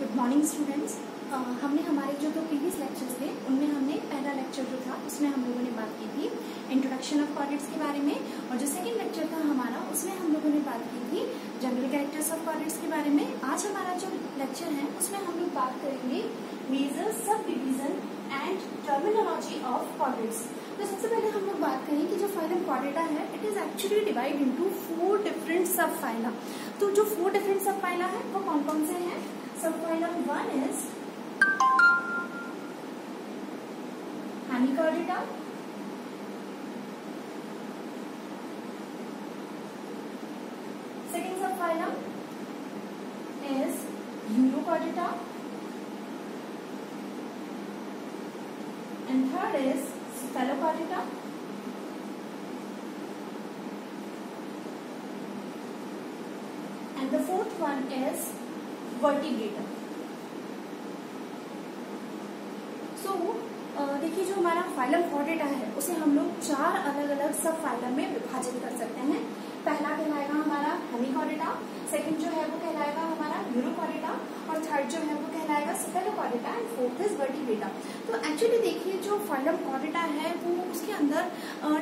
Good morning students. हमने हमारे जो 2 प्रीवियस लेक्चर्स थे उनमें हमने पहला लेक्चर जो था उसमें हम लोगों ने बात की थी इंट्रोडक्शन ऑफ कॉर्डेट्स के बारे में, और जो सेकंड लेक्चर था हमारा उसमें हम लोगों ने बात की थी जनरल कैरेक्टर्स ऑफ कॉर्डेट्स के बारे में। आज हमारा जो लेक्चर है उसमें हम लोग बात करेंगे major subdivision and terminology of chordates. तो सबसे पहले हम लोग बात करें कि जो फाइलम कॉर्डेटा है it is actually divide into 4 different subphyla. तो जो 4 डिफरेंट सब फाइला है वो कौन कौन से हैं? सब phylum 1 is Hemichordata, second subphylum is Urochordata, and third is Cephalochordata, and the fourth one is Vertebrata. So देखिए जो हमारा फाइलम कॉर्डेटा है उसे हम लोग 4 अलग अलग सब फाइलम में विभाजित कर सकते हैं। पहला कहलाएगा हमारा हेमिकॉर्डेटा, सेकंड जो है वो कहलाएगा हमारा यूरोकॉर्डेटा, और थर्ड जो है वो कहलाएगा Cephalochordata, and fourth is vertebrata. तो एक्चुअली देखिए जो फाइलम कॉर्डेटा है वो उसके अंदर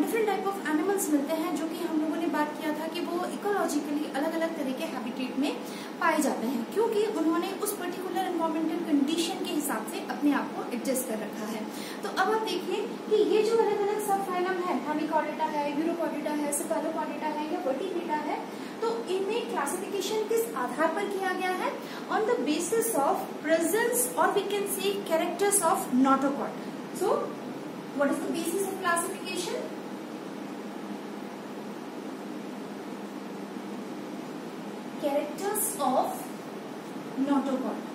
डिफरेंट टाइप ऑफ एनिमल्स मिलते हैं, जो कि हम लोगों ने बात किया था कि वो इकोलॉजिकली अलग अलग तरह के हैबिटेट में पाए जाते हैं, क्योंकि उन्होंने उस पर्टिकुलर एनवायरमेंटल कंडीशन के हिसाब से अपने आप को एडजस्ट कर रखा है। तो अब आप देखिए कि ये जो अलग अलग सब फाइलम है, हेमिकॉर्डेटा है, यूरोकॉर्डेटा है, सेफेलोकॉर्डेटा है या वर्टिब्रेटा है, तो इनमें क्लासिफिकेशन किस आधार पर किया गया है? On the basis of presence और we can say characters of notochord. So what is the basis of classification? Characters of notochord.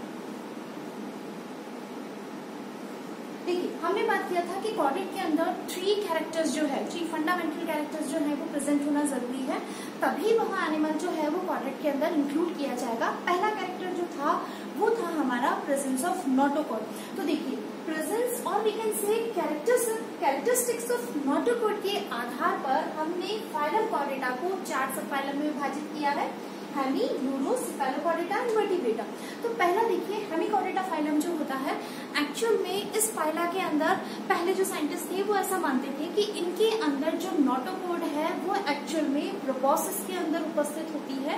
देखिए हमने बात किया था कि कॉर्डेट के अंदर 3 कैरेक्टर्स जो है, 3 फंडामेंटल कैरेक्टर्स जो है वो प्रेजेंट होना जरूरी है, तभी वह एनिमल जो है वो कॉर्डेट के अंदर इंक्लूड किया जाएगा। पहला कैरेक्टर जो था वो था हमारा प्रेजेंस ऑफ नोटोकॉर्ड। तो देखिए प्रेजेंस और we can say characteristics of notochord के आधार पर हमने फाइलम कॉर्डेटा को 4 सब फाइलम में विभाजित किया है, hemi, uro, cephalochordata and vertebrata. तो पहला देखिए हेमिकॉर्डेटा फाइलम जो होता है, एक्चुअल में इस फाइला के अंदर पहले जो साइंटिस्ट थे वो ऐसा मानते थे कि इनके अंदर जो नोटोकॉर्ड है वो एक्चुअल में प्रोबॉसिस के अंदर उपस्थित होती है,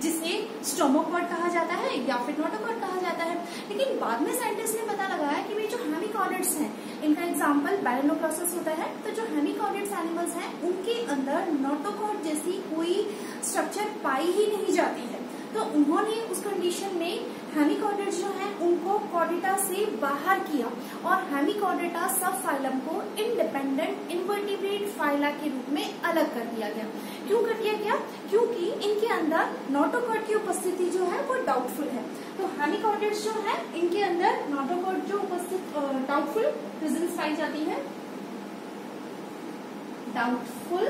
जिसे स्टोमोकॉर्ड कहा जाता है या फिर नोटोकॉर्ड कहा जाता है। लेकिन बाद में साइंटिस्ट ने पता लगाया कि वे जो हेमिकॉर्डेट्स हैं इनका एग्जाम्पल बैलेनोप्रोसेस होता है। तो जो हेमिकॉर्डेट्स एनिमल्स हैं उनके अंदर नोटोकॉर्ड जैसी कोई स्ट्रक्चर पाई ही नहीं जाती है। तो उन्होंने उस कंडीशन में हेमिकॉर्डेट्स जो हैं उनको कॉर्डेटा से बाहर किया और हेमिकॉर्डेटा सब फाइलम को इंडिपेंडेंट इनवर्टिब्रेट फाइला के रूप में अलग कर दिया गया। क्यों कर दिया गया? क्योंकि इनके अंदर नोटोकॉर्ड की उपस्थिति जो है वो डाउटफुल है। तो हेमिकॉर्डेट्स जो है इनके अंदर नोटोकॉर्ड जो उपस्थित डाउटफुल प्रेजेंस पाई जाती है, डाउटफुल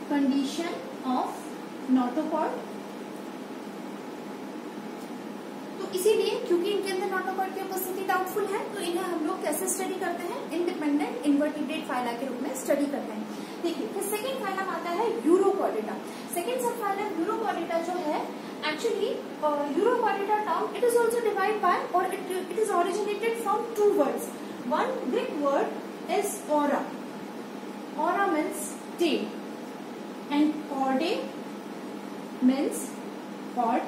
कंडीशन ऑफ नोटोकॉर्ड। तो इसीलिए क्योंकि इनके अंदर नोटोकॉर्ड की उपस्थिति डाउटफुल है तो इन्हें हम लोग कैसे स्टडी करते हैं? इंडिपेंडेंट इनवर्टिब्रेट फाइला के रूप में स्टडी करते हैं। देखिए फिर सेकंड फाइलम आता है urochordata. Second sub phylum urochordata जो है, actually urochordata term it is also divide by और it is originated from 2 words. One Greek word is aura. Aura means tail and chorde means cord,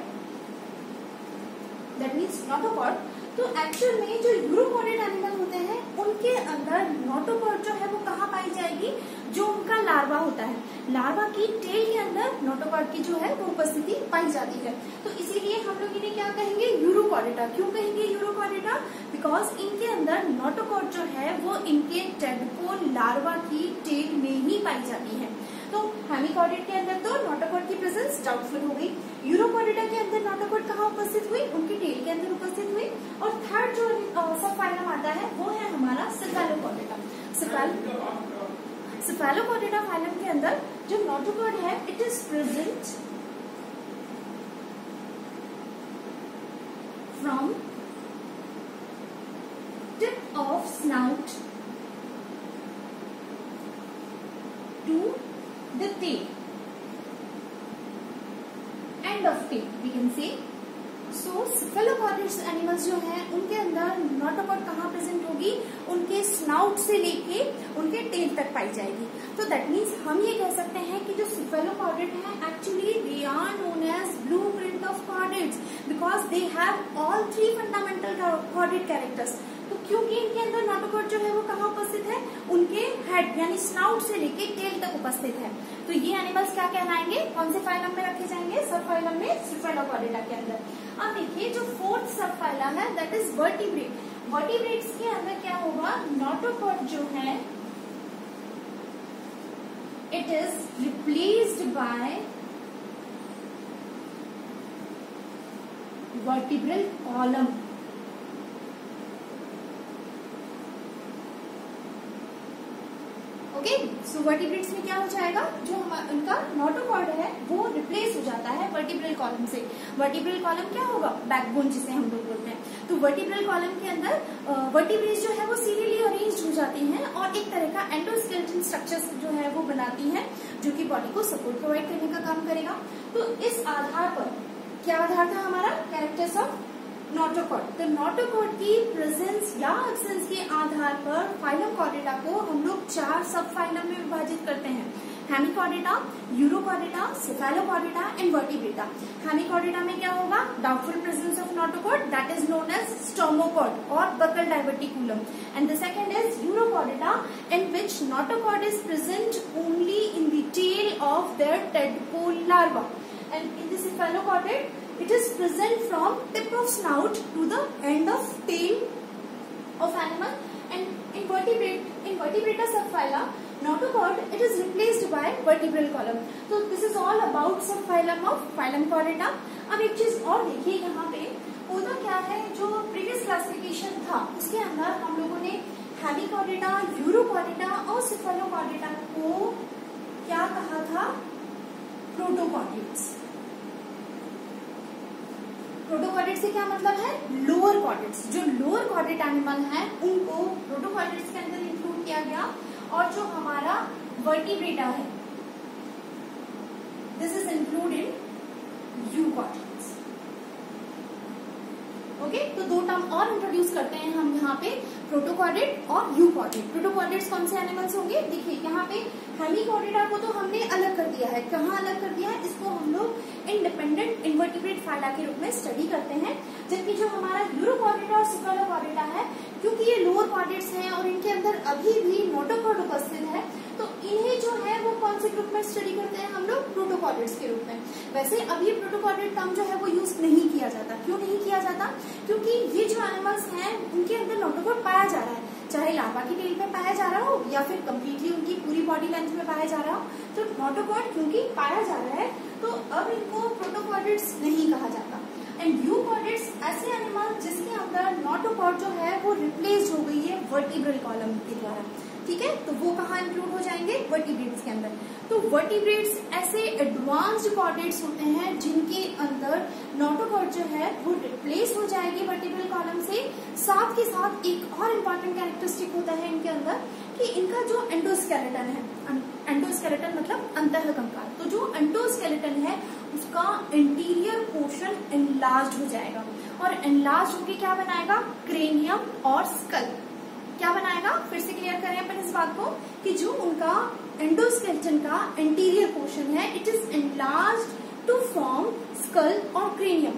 that means notochord. तो actual में जो urochordate animal होते हैं उनके अंदर notochord जो है वो कहाँ पाई जाएगी? जो उनका लार्वा होता है, लार्वा की टेल के अंदर नोटोकॉर्ड की जो है वो उपस्थिति पाई जाती है। तो इसीलिए हम लोग इन्हें क्या कहेंगे? यूरोकॉर्डेटा। क्यों कहेंगे यूरोकॉर्डेटा? बिकॉज इनके अंदर नोटोकॉर्ड जो है वो इनके टेडपोल लार्वा की टेल में ही पाई जाती है। तो हेमिकॉर्डेट के अंदर तो नोटोकॉर्ड की प्रेजेंस डाउटफुल हो गई। यूरोकॉर्डेटा के अंदर नोटोकॉर्ड कहाँ उपस्थित हुई? उनकी टेल के अंदर उपस्थित हुई। और थर्ड जो सब फाइलम आता है वो है हमारा सेफेलोकॉर्डेटा। सेफेलोकॉर्डेटा फाइलम के अंदर जो नोटोकॉर्ड है it is present from tip of snout to the tail. End of tail we can say. So सिफेलोपॉडिड्स animals जो हैं उनके अंदर नोटोकॉड कहाँ प्रेजेंट होगी, उनके स्नाउट से लेके उनके टेल तक पाई जाएगी। तो दैट मीन्स हम ये कह सकते हैं कि जो सिफेलोपॉडिड हैं actually they are known as blueprint of chordates because they have all 3 fundamental chordate characters. तो क्योंकि इनके अंदर नोटोकॉड जो है वो कहाँ उपस्थित है, उनके हेड यानी स्नाउट से लेके टेल तक उपस्थित है। तो ये एनिमल्स क्या कहलाएंगे, कौन से फाइलम में रखे जाएंगे, सब फाइलम में सिफेलोपॉडिडा के अंदर। अब देखिए जो 4th सब फाइलम है दैट इज वर्टिब्रेट। वर्टिब्रेट्स के अंदर क्या होगा, नोटोकॉड जो है it is replaced by vertebral column. Okay, so vertebrates में क्या हो जाएगा, जो उनका नोटोकॉड है वो रिप्लेस हो जाता है वर्टिब्रल कॉलम से। वर्टिब्रल कॉलम क्या होगा, बैकबोन जिसे हम लोग बोलते हैं। तो वर्टिब्रल कॉलम के अंदर वर्टिब्रेट्स जो है वो सीरियली अरेंज्ड हो जाती हैं और एक तरह का एंडोस्केलेटन स्ट्रक्चर जो है वो बनाती हैं जो कि बॉडी को सपोर्ट प्रोवाइड करने का काम करेगा। तो इस आधार पर क्या आधार था हमारा, कैरेक्टर्स ऑफ नोटोकॉड। तो नोटोकॉड की प्रेजेंस या एब्सेंस के आधार पर फाइलम कॉर्डेटा को हम लोग 4 सब फाइलम में विभाजित करते हैं, hemichordata, urochordata, cephalochordata and vertebrata. Hemichordata में क्या होगा, doubtful presence of notochord that is known as stomochord और buccal diverticulum, and the second is urochordata in which notochord is present only in the tail of their tadpole larva, and in the cephalochordate it is present from tip of snout to the end of tail of animal, and in vertebrata subphyla notochord it is replaced by vertebral column. So this is all about subphylum of phylum Chordata. अब एक चीज और देखिए, यहाँ पे होता क्या है, जो प्रीवियस क्लासिफिकेशन था उसके अंदर हम लोगों ने हेमिकॉर्डेटा, यूरोकॉर्डेटा और सेफेलोकॉर्डेटा को क्या कहा था, प्रोटोकॉर्डेट्स। प्रोटोकॉर्डेट से क्या मतलब है, लोअर कॉर्डेट्स। जो लोअर कॉर्डेट एनिमल है उनको प्रोटोकॉर्डेट्स के अंदर इंक्लूड किया गया, और जो हमारा वर्टिब्रेटा है this is include in euchordates. Okay, तो 2 टर्म और इंट्रोड्यूस करते हैं हम यहाँ पे, प्रोटोकॉर्डेट और यूकॉर्डेट। प्रोटोकॉर्डेट्स कौन से एनिमल्स होंगे, देखिए यहाँ पे हेमिकॉर्डेटा को तो हमने अलग कर दिया है, कहाँ अलग कर दिया है, इसको हम लोग इंडिपेंडेंट इन्वर्टिब्रेट फाइला के रूप में स्टडी करते हैं। जबकि जो हमारा यूरोकॉर्डेटा और सेफेलोकॉर्डेटा है, क्योंकि ये लोअर कॉर्डेट्स हैं और इनके अंदर अभी भी नोटोकॉड उपस्थित है, तो इन्हें जो है वो कौन से ग्रुप में स्टडी करते हैं हम लोग, प्रोटोकॉर्डेट्स के रूप में। वैसे अभी प्रोटोकॉर्डेट टर्म जो है वो यूज नहीं किया जाता। क्यों नहीं किया जाता, क्योंकि ये जो एनिमल्स हैं उनके अंदर नोटोकॉड पाया जा रहा है, चाहे लार्वा की टेल में पाया जा रहा हो या फिर कम्प्लीटली उनकी पूरी बॉडी लेंथ में पाया जा रहा हो। तो नोटोकॉड क्योंकि पाया जा रहा है तो अब इनको प्रोटोकॉर्डेट्स नहीं कहा जाता। एंड यूकॉर्डेट्स ऐसे एनिमल जिसके अंदर नोटोकॉड जो है वो रिप्लेस हो गई है वर्टिब्रल कॉलम के द्वारा, ठीक है, तो वो कहाँ इंक्लूड हो जाएंगे, वर्टिब्रेट्स के अंदर। तो वर्टिब्रेट्स ऐसे एडवांस्ड कॉर्डेट्स होते हैं जिनके अंदर नोटोकॉड जो है वो रिप्लेस हो जाएगी वर्टिब्रल कॉलम से। साथ के साथ एक और इम्पॉर्टेंट कैरेक्टरिस्टिक होता है इनके अंदर कि इनका जो एंडोस्केलेटन है, एंडोस्केलेटन मतलब अंतःकंकाल, तो जो एंडोस्केलेटन है उसका इंटीरियर पोर्शन एनलार्ज हो जाएगा, और एनलार्ज होके क्या बनाएगा, क्रेनियम और स्कल। क्या बनाएगा, फिर से क्लियर करें अपन इस बात को कि जो उनका एंडोस्केलेटन का इंटीरियर पोर्शन है it is enlarge to form skull और क्रेनियम,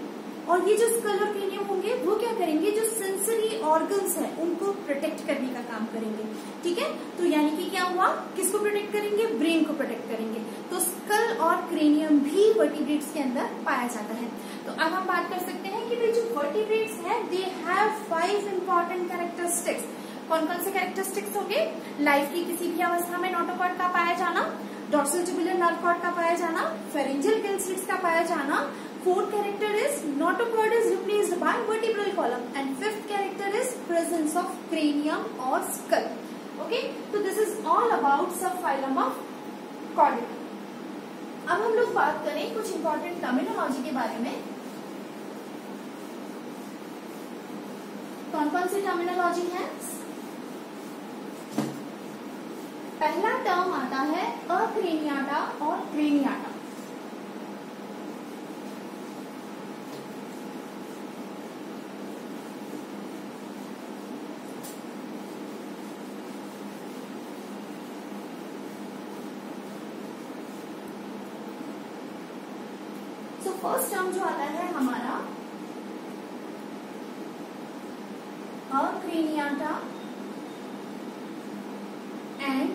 और ये जो स्कल और क्रेनियम होंगे वो क्या करेंगे, जो सेंसरी ऑर्गन्स है उनको प्रोटेक्ट करने का काम करेंगे, ठीक है। तो यानी कि क्या हुआ, किसको प्रोटेक्ट करेंगे, ब्रेन को प्रोटेक्ट करेंगे। तो स्कल और क्रेनियम भी वर्टिब्रेट्स के अंदर पाया जाता है। तो अब हम बात कर सकते हैं कि जो वर्टिब्रेट्स हैं दे हैव 5 इंपॉर्टेंट कैरेक्टरिस्टिक्स। कौन कौन से कैरेक्टरिस्टिक्स होंगे, लाइफ की किसी भी अवस्था में नोटोकॉड का पाया जाना, डॉर्सल ट्यूबुलर नर्व कॉर्ड का पाया जाना, फेरेंजियल गिल स्लिट्स का पाया जाना। 4th character is notochord is replaced by vertebral column, and 5th character is presence of cranium or skull. Okay, so this is all about subphylum of chordata. अब हम लोग बात करें कुछ इंपॉर्टेंट टर्मिनोलॉजी के बारे में। कौन कौन सी टर्मिनोलॉजी है, पहला टर्म आता है अक्रेनियाटा और क्रेनियाटा। फर्स्ट टर्म जो आता है हमारा अक्रेनियाटा एंड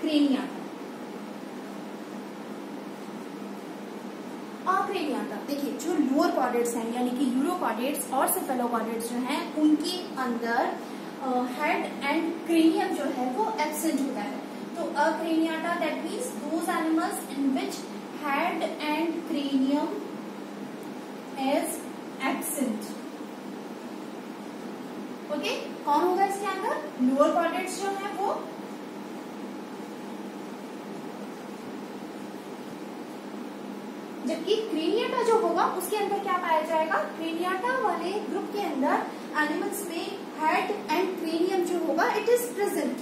क्रेनियाटा। अक्रेनियाटा देखिए, जो लोअर कॉर्डेट्स हैं यानी कि यूरोकॉर्डेट्स और सेफेलोकॉर्डेट्स जो हैं उनके अंदर हेड एंड क्रेनियम जो है वो एब्सेंट होता है। तो acrania that means those animals in which head and cranium is absent. Okay, कौन होगा इसके अंदर? लोअर कॉर्डेट्स जो है वो। जबकि क्रेनियाटा जो होगा उसके अंदर क्या पाया जाएगा? क्रेनियाटा वाले ग्रुप के अंदर एनिमल्स में हेड एंड क्रेनियम जो होगा it is present.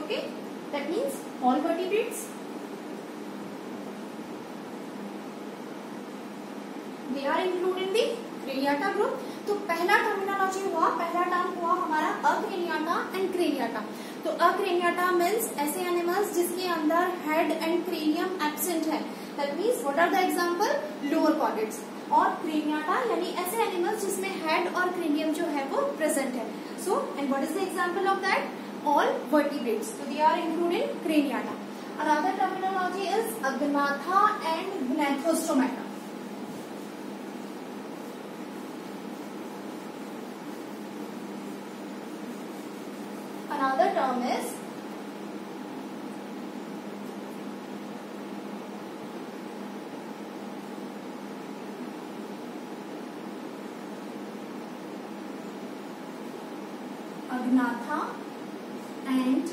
Okay, that means all vertebrates they are included in the craniata group. तो पहला टर्मिनोलॉजी हुआ, पहला टर्म हुआ हमारा अक्रेनियाटा एंड क्रेनियाटा। तो अक्रेनियाटा मीन्स ऐसे एनिमल्स जिसके अंदर हेड एंड क्रेनियम एब्सेंट है, that means what are the example? Lower chordates. और क्रेनियाटा यानी ऐसे एनिमल्स जिसमें हेड और क्रेनियम जो है वो प्रेजेंट है। So and what is the example of that? All vertebrates. तो they are included in craniata. Another terminology is agnatha and gnathostomata. Another term is Agnatha and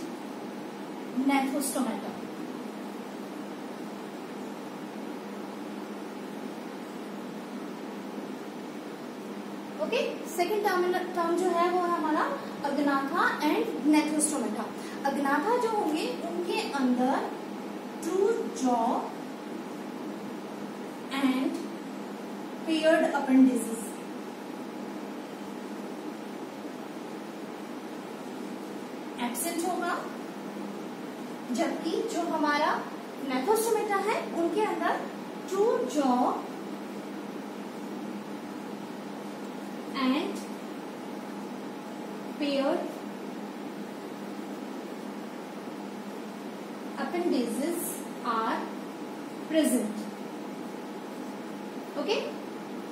Gnathostomata. Okay, second term जो है वो है हमारा अग्नाथा and ग्नैथोस्टोमाटा। अग्नाथा जो होंगे उनके अंदर true jaw and paired appendices absent होगा, जबकि जो हमारा ग्नैथोस्टोमाटा है उनके अंदर true jaw and paired appendages are present. Okay,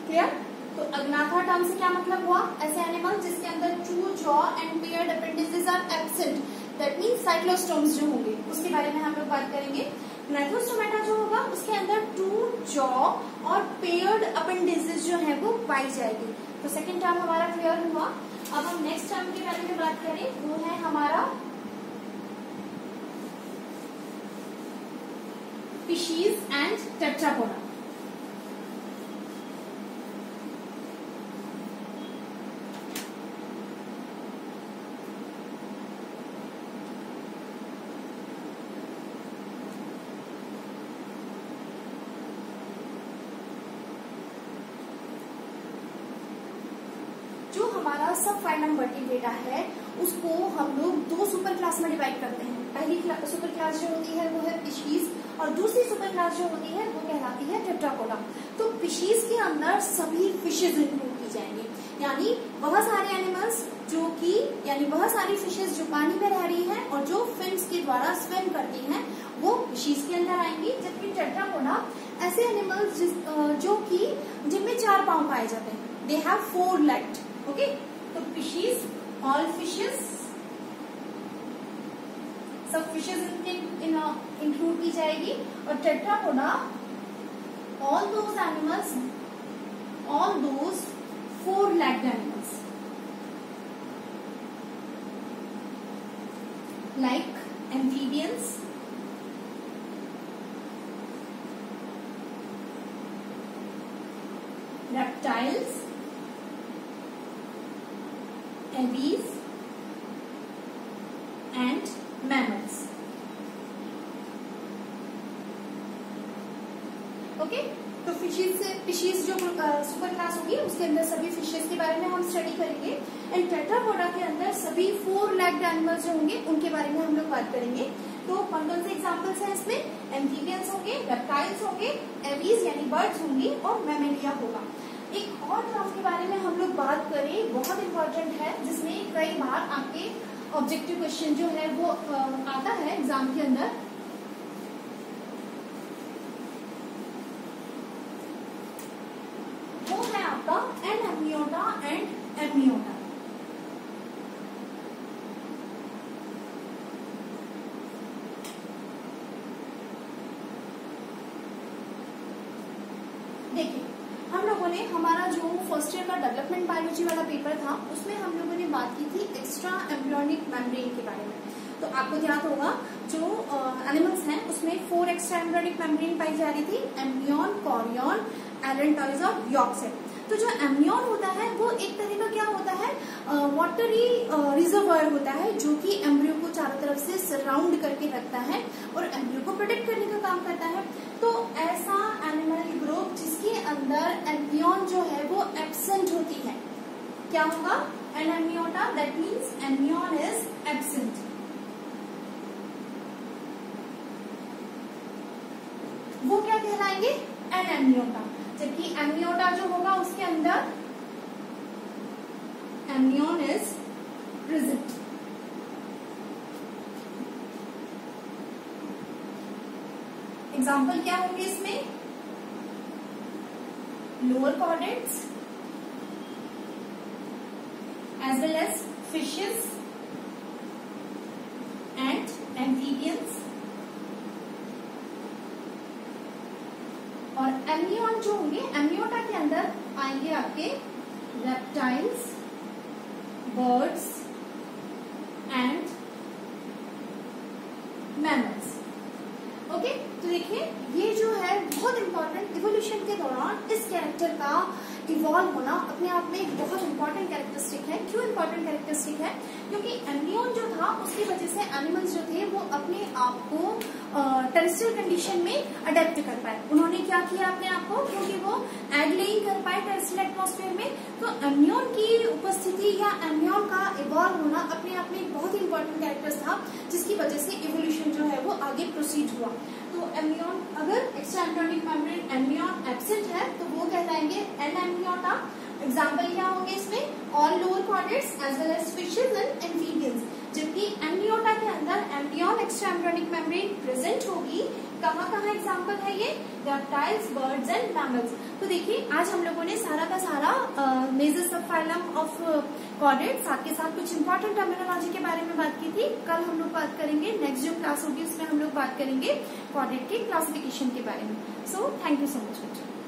clear? तो अग्नाथा टर्म से क्या मतलब हुआ? ऐसे एनिमल जिसके अंदर true jaw and paired appendices are absent, that means cyclostomes जो होंगे उसके बारे में हम लोग बात करेंगे। ग्नैथोस्टोमाटा जो होगा उसके अंदर ट्रू जॉ और पेयर्ड अपेंडिसेस जो है वो पाई जाएगी। तो सेकेंड टर्म हमारा क्लियर हुआ। अब हम नेक्स्ट टर्म के बारे में बात करें, वो है हमारा फिशीज एंड टेट्रापोडा। जो हमारा सब फाइलम वर्टिब्रेटा है उसको हम लोग दो सुपर क्लास में डिवाइड करते हैं। पहली सुपर क्लास जो होती है वो है फिशीज और दूसरी सुपर क्लास जो होती है वो कहलाती है टेट्रापोडा। तो फिशीज के अंदर सभी फिशेज इंक्लूड की जाएंगी, यानी वह सारे एनिमल्स जो कि यानी वह सारी फिशेज जो पानी में रह रही हैं और जो फिन्स के द्वारा स्विम करती हैं वो फिशीज के अंदर आएंगी। जबकि टेट्रापोडा ऐसे एनिमल्स जो कि जिनमें 4 पांव पाए जाते हैं, दे हैव 4 लेग्स। ओके, तो फिशीज, ऑल फिशेज, सब फिशेज इंक्लूड की जाएगी। और Tetrapoda all those animals, all those 4 legged animals like amphibians, reptiles, aves and mammals. Okay, तो फिशेज जो सुपर क्लास होगी उसके अंदर सभी फिशेज के बारे में हम स्टडी करेंगे। एंड टेट्रापोडा के अंदर सभी 4 लेग्ड एनिमल्स जो होंगे उनके बारे में हम लोग बात करेंगे। तो कौन कौन से एग्जाम्पल्स हैं इसमें? एम्फीबियंस होंगे, रेप्टाइल्स होंगे, एवीज यानी बर्ड्स होंगी और मैमेलिया होगा। एक और टर्म के बारे में हम लोग बात करें, बहुत इंपॉर्टेंट है, जिसमें कई बार आपके ऑब्जेक्टिव क्वेश्चन जो है वो आता है एग्जाम के अंदर। वो है आपका एनाम्नियोटा एंड एम्नियोटा। देखिए, हम लोगों ने हमारा जो फर्स्ट ईयर का डेवलपमेंट बायोलॉजी वाला पेपर था उसमें हम लोगों ने बात की थी एक्स्ट्रा एम्ब्रियोनिक मेम्ब्रेन के बारे में। तो आपको याद होगा जो एनिमल्स हैं उसमें 4 एक्स्ट्रा एम्ब्रियोनिक मेम्ब्रेन पाई जा रही थी, एम्नियन, कोरियन, एलेंटॉइज और यॉर्कसेट। तो जो एम्नियन होता है वो एक तरह का क्या होता है, वाटरी रिजर्वायर होता है जो कि एम्ब्रियो को चारों तरफ से सराउंड करके रखता है और एम्ब्रियो को प्रोटेक्ट करने का काम करता है। तो ऐसा एनिमल ग्रुप जिसके अंदर एम्नियन जो है वो एब्सेंट होती है, क्या होगा? एनाम्नियोटा, दैट मीन्स एम्नियन इज एब्सेंट। वो क्या कहलाएंगे? एनाम्नियोटा। जबकि एम्नियोटा जो होगा उसके अंदर एम्नियन इज प्रेजेंट। एग्जाम्पल क्या होंगे इसमें? Lower chordates as well as fishes and amphibians. और एम्नियन जो होंगे, एम्नियोटा के अंदर आएंगे आपके reptiles, birds and mammals. Okay, तो देखिए ये जो है बहुत इंपॉर्टेंट, इवोल्यूशन के दौरान इस कैरेक्टर का इवॉल्व होना अपने आप में एक बहुत इंपॉर्टेंट कैरेक्टरिस्टिक है। क्यों इंपॉर्टेंट कैरेक्टरिस्टिक है? क्योंकि एम्नियन जो था उसकी वजह से एनिमल्स जो थे वो अपने आप को टेरेस्ट्रियल कंडीशन में अडेप्ट कर पाए। उन्होंने क्या किया अपने आप को, क्योंकि वो एग लेइंग कर पाए टेरेस्ट्रियल एटमॉस्फेयर में। तो एम्नियन की उपस्थिति या एम्नियन का इवॉल्व होना अपने आप में एक बहुत इंपॉर्टेंट कैरेक्टर था जिसकी वजह से इवोल्यूशन जो है वो आगे प्रोसीड हुआ। तो एम्नियन, अगर extra embryonic membrane amnion absent है तो वो कहलाएंगे एनाम्नियोटा। एग्जाम्पल क्या होंगे इसमें? All lower chordates as well as fishes and amphibians. जबकि एम्नियोटा के अंदर amnion extra embryonic membrane present होगी। कहाँ कहाँ एग्जाम्पल है ये? Reptiles, birds and mammals. तो देखिए आज हम लोगों ने सारा का सारा मेजर सब फाइलम ऑफ कॉर्डेट, साथ के साथ कुछ इंपॉर्टेंट टर्मिनोलॉजी के बारे में बात की थी। कल हम लोग बात करेंगे, नेक्स्ट जो क्लास होगी उसमें हम लोग बात करेंगे कॉर्डेट के क्लासिफिकेशन के बारे में। So thank you so much बच्चों।